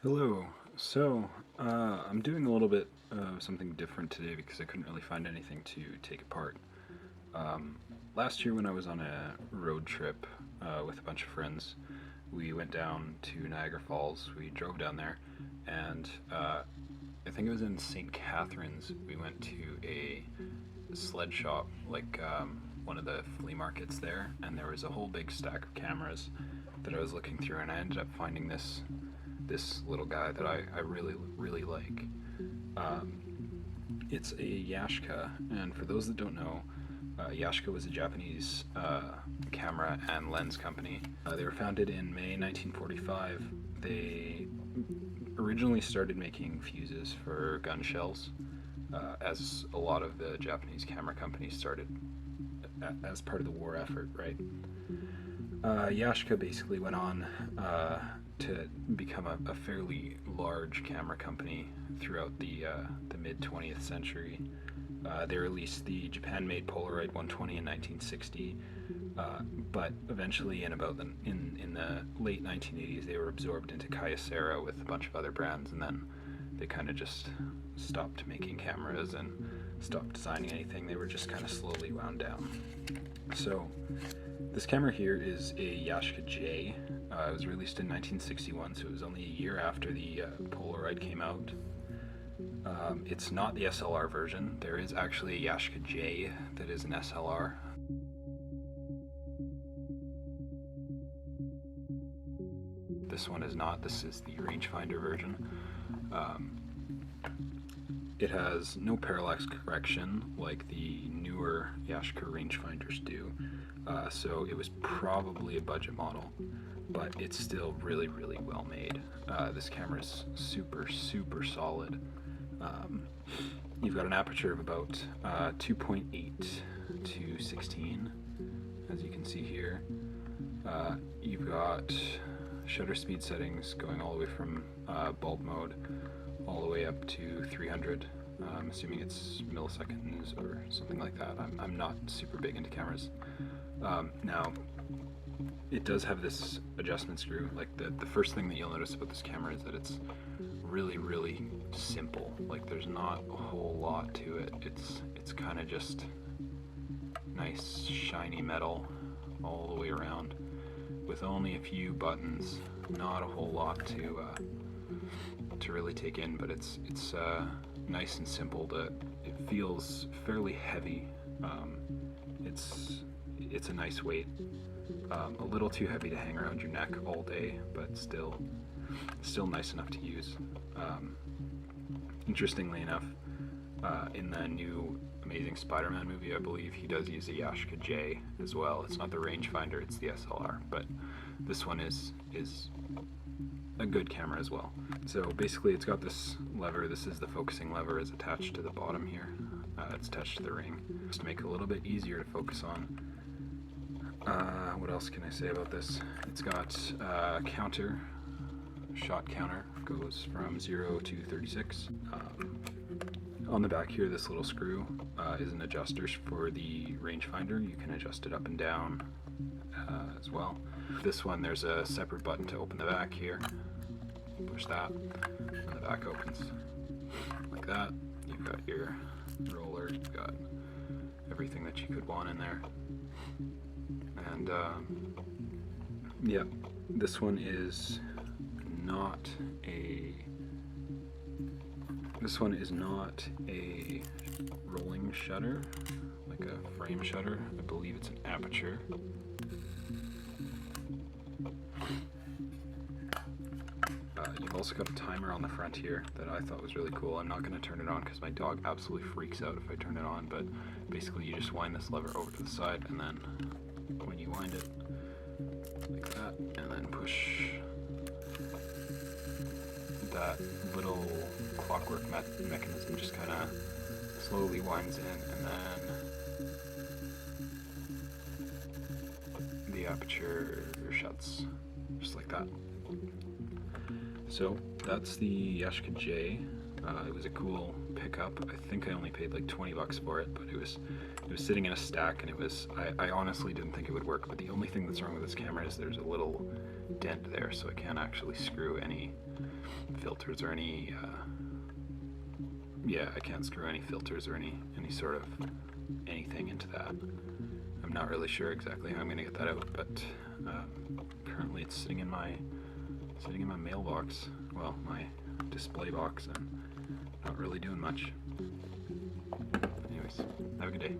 Hello. I'm doing a little bit of something different today because I couldn't really find anything to take apart. Last year when I was on a road trip with a bunch of friends, we went down to Niagara Falls. We drove down there, and I think it was in St. Catharines. We went to a sled shop, like one of the flea markets there, and there was a whole big stack of cameras that I was looking through, and I ended up finding this little guy that I really like. It's a Yashica, and for those that don't know, Yashica was a Japanese camera and lens company. They were founded in May 1945. They originally started making fuses for gun shells, as a lot of the Japanese camera companies started as part of the war effort, right? Yashica basically went on to become a fairly large camera company throughout the mid 20th century. They released the Japan-made Polaroid 120 in 1960, but eventually in the late 1980s they were absorbed into Kyocera with a bunch of other brands, and then they kind of just stopped making cameras and stopped designing anything. They were just kind of slowly wound down. So this camera here is a Yashica J. It was released in 1961, so it was only a year after the Polaroid came out. It's not the SLR version. There is actually a Yashica J that is an SLR. This one is not. This is the rangefinder version. It has no parallax correction like the newer Yashica rangefinders do, so it was probably a budget model, but it's still really well made. This camera is super solid. You've got an aperture of about 2.8 to 16, as you can see here. You've got shutter speed settings going all the way from bulb mode all the way up to 300. I'm assuming it's milliseconds or something like that. I'm not super big into cameras. Now, it does have this adjustment screw. Like the first thing that you'll notice about this camera is that it's really simple. Like there's not a whole lot to it. It's kind of just nice shiny metal all the way around with only a few buttons. Not a whole lot to really take in, but it's nice and simple. It feels fairly heavy. It's a nice weight. A little too heavy to hang around your neck all day, but still nice enough to use. Interestingly enough, in the new Amazing Spider-Man movie, I believe he does use a Yashica J as well. It's not the rangefinder, it's the SLR, but this one is a good camera as well. So basically it's got this lever. This is the focusing lever, is attached to the bottom here. It's attached to the ring just to make it a little bit easier to focus on. What else can I say about this? It's got counter, shot counter, goes from 0 to 36. On the back here, this little screw is an adjuster for the rangefinder. You can adjust it up and down as well. This one, there's a separate button to open the back here. Push that, and the back opens like that. You've got your roller, you've got everything that you could want in there. And yeah, this one is not a rolling shutter, like a frame shutter. I believe it's an aperture. You've also got a timer on the front here that I thought was really cool. I'm not going to turn it on because my dog absolutely freaks out if I turn it on, but basically you just wind this lever over to the side, and then when you wind it like that, and then push that little clockwork mechanism just kind of slowly winds in, and then the aperture shuts just like that. So that's the Yashica J. It was a cool pickup. I think I only paid like 20 bucks for it, but it was sitting in a stack, and I honestly didn't think it would work. But the only thing that's wrong with this camera is there's a little dent there, so I can't actually screw any filters or any yeah, I can't screw any filters or any sort of anything into that. I'm not really sure exactly how I'm going to get that out, but currently it's sitting in my mailbox, well, my display box, and not really doing much. Anyways, have a good day.